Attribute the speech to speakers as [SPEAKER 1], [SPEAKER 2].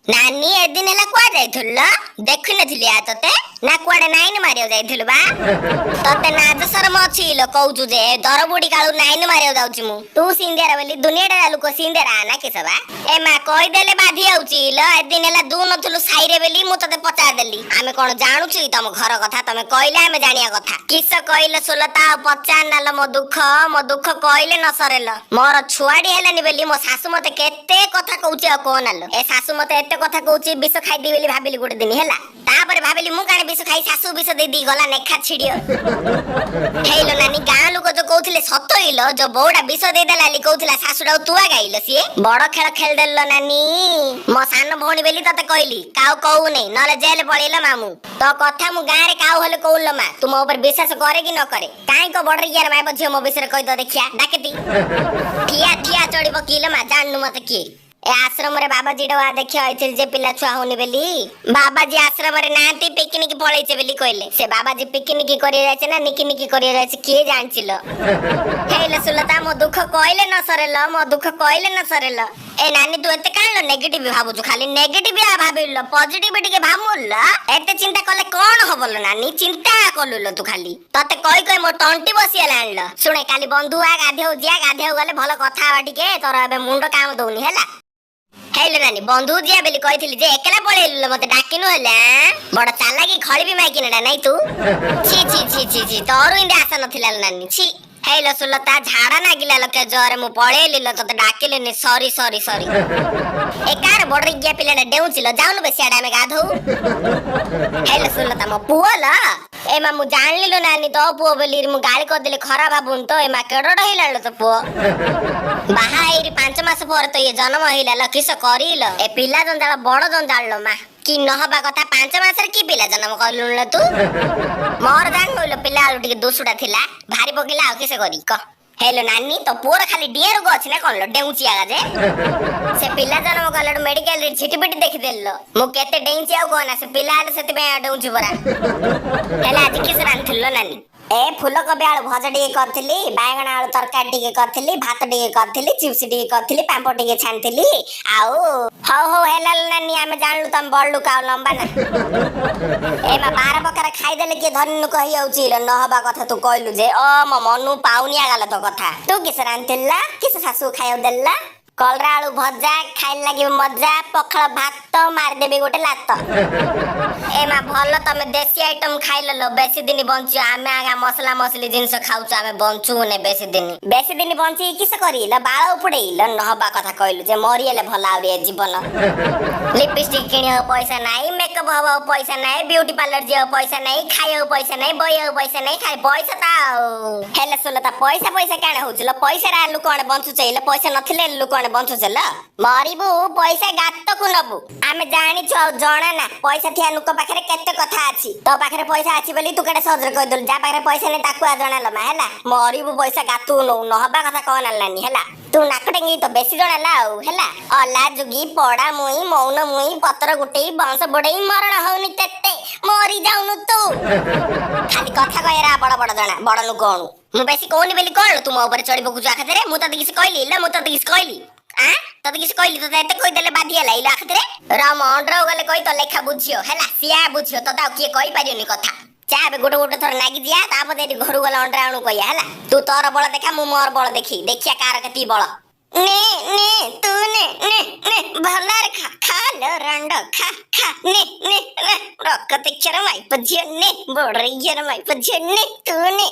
[SPEAKER 1] नानी ए दिन हला कुआ जाइथुल देखि नथिली आ तते ना कुआडे नाइन मारियो जाइथुल बा तते नाज शरम अछि ल कहउछु जे दरबुडी काळू नाइन मारियो जाउछि मु तू सिंदेरा बोली दुनियाडा लोक सिंदेरा ना के सबा ए मा कहि देले बाधी आउछि ल ए दिन हला दू नथुलु साइरे बेली मु तते पचा देली आमे कोन जानुछि तम घर कथा तमे कइले आमे जानिया कथा किस कइले सुलता पचा नाल मो दुख कइले न सरेल मोर छुआडी हेलानी बेली मो सासु मते केते कथा कहउछि आ कोन आलो ए सासु मते एते कथा कहउछि विष खाइ दी बेली भाबिली गुटे दिन हेला तापर भाबिली मु काने विष खाइ सासु विष दे दी गला नेखा छिडियो हेलो नानी गां लोक जो कहउथिले सत हिलो जो बौडा विष दे देला ली कहउथिला सासुडा तुआ गाइलो सिए बड़ खेल खेल देलो नानी मो सान भौणी बेली तते कहली काउ कहू नै नले जेल पळेलो मामू तो कथा मु गां रे काउ होले कहूलो मा तुम ऊपर विश्वास करे कि न करे काई को बड़ यार माय बझियो मो विषय कहि दो देखिया डाकेती ठिया ठिया चढ़िबो किलो मा जाननु मते की ए आश्रम रे बाबा जीडवा देखियो आइथिल जे पिला छुआ होनी बेली बाबा जी आश्रम रे नांती पिकनिक पळैছে बेली कहले से बाबा जी पिकनिक करि जायছে ना निकी करि जायছে के जानछिलो हेले सुलता मो दुख कहले न सरेल मो दुख कहले न सरेल ए नानी तू एते कालो नेगेटिव भाबुछु खाली नेगेटिव आ भाबिलो पॉजिटिव टिके भामुल एते चिंता कले कोन होबलो नानी चिंता कलुलो तू खाली तते कहि मो टंटी बसिया लानलो सुने काली बंधु आ गाधेउ जिया गाधेउ गले भलो कथा बा टिके तोर एबे मुंडो काम दउनी हेला हेलो नानी बंधु जिया बेली कहिथिली जे एकला पळेलु मते डाकिनु हला बड़ चालाकी खळी भी माइकिनडा नै तू छी छी छी छी छी तोर इंदे आशा नथिला नानी छी हेलो सुलता झाड़ा नागिला लके जोरे मु पळेलिल तते डाकिलेनी सॉरी सॉरी सॉरी एकार बड़ रिग्या पिलाडा डेउचिल जाउनु बेसियाडा में गाधौ हेलो सुलता मो पुअला ए मा मु जानलिलो नानी तो पुओ बेली मु गाली कर देले खरा भाबुन तो ए मा केडो डहिलालो तो पुओ बाहाइरी 5 मास पर तो ये जन्म हिला ल किस करिल ए पिला जंजाळ बड़ जंजाळ लो मा कि नहबा कथा 5 मास रे की पिला जन्म करलुन ल तू मोर जान होइलो पिला आलु टिके दोसुडा थिला भारी बगिला आ किसे करी क हेलो नानी तो पोर खाली डियर गो अछि ना कोन लो डेउची आगा जे से पिला जन्म कलड मेडिकल रे छिटी पिटी देखि देल्लो मु केते डेउची आ कोना से पिला सेते बे डेउची बरा हेला आज किस रांथिल्लो नानी ए फूल कोबी आलू भजा टिके करथिली बायगण आलू तरकारी टिके करथिली भात टिके करथिली चिप्स टिके करथिली पांपड़ टिके छानथिली आउ हो हेला नानी आमे जानलु तम बळलु का लंबा ना ए मा 12 बकर खाइ देले के धन्नु कहि आउची ल नहबा कथा तू कहलु जे ओ म मनु पाउनिया गाला तो कथा तू किस रांथिल्ला किस सासु खाइउ देल्ला कलरा आलू भजा खाइ लागि मजा पखळ भात मार देबे गोटे लात ए मा भलो तमे देसी आइटम खाइल लो बेसी दिन बंचु आमे आगा मसला मसली जिंस खाउछु आमे बंचु ने बेसी दिन बंची किस करी ल बाळ उपडेइल नहबा कथा कहलु जे मरिएले भला आउरे जीवन लिपस्टिक किनियो पैसा नाही मेकअप हबो पैसा नाही ब्यूटी पार्लर जियो पैसा नाही खाइयो पैसा नाही बइयो पैसा नाही खाइ पैसा ता हेले सुलता पैसा काने होछु ल पैसा रा लु कोन बंचु छैले पैसा नथिले लु कोन बंचु छल मरिबु पैसा गात को नबु आमे जानि छ जणा ना पैसा थिया नुक पाखरे केते कथा अछि तो पाखरे पैसा अछि बोली तू केडे सजर कहि दल जा पाखरे पैसा नै ताकू आ जणा लमा हैला मरिबु पैसा गातु न हबा कथा कोन आलानी हैला तू नाकटेंगी तो बेसी जणा लाउ हैला अला जुगी पडा मुई मौन मुई पत्र गुटेई बांस बडई मरण होनी तेते मरि जाउनु तू खाली कथा कहरा बड बड जणा बड नु कोनु मु बेसी कोनी बेली कोन तुम ऊपर चढ़ी बकु जा खातिर मु त किस कहली ल मु त किस कहली आ तते किस कहली तो एते कहि देले बाधिया लाइला खातिर राम अंड्रो गले कहि तो लेखा बुझियो हैला सिया बुझियो तो ता किए कहि पारियोनी कथा चाबे गोटे थर नागी दिया तापर देरी घर गला अंड्रा अणु कहिया हैला तू तोर बळ देखा मु मोर बळ देखिया कार कति बळ ने तू ने भलार खा लो रंड खा ने रकते चर माई पजियो ने बड़ियर माई पजियो ने तू ने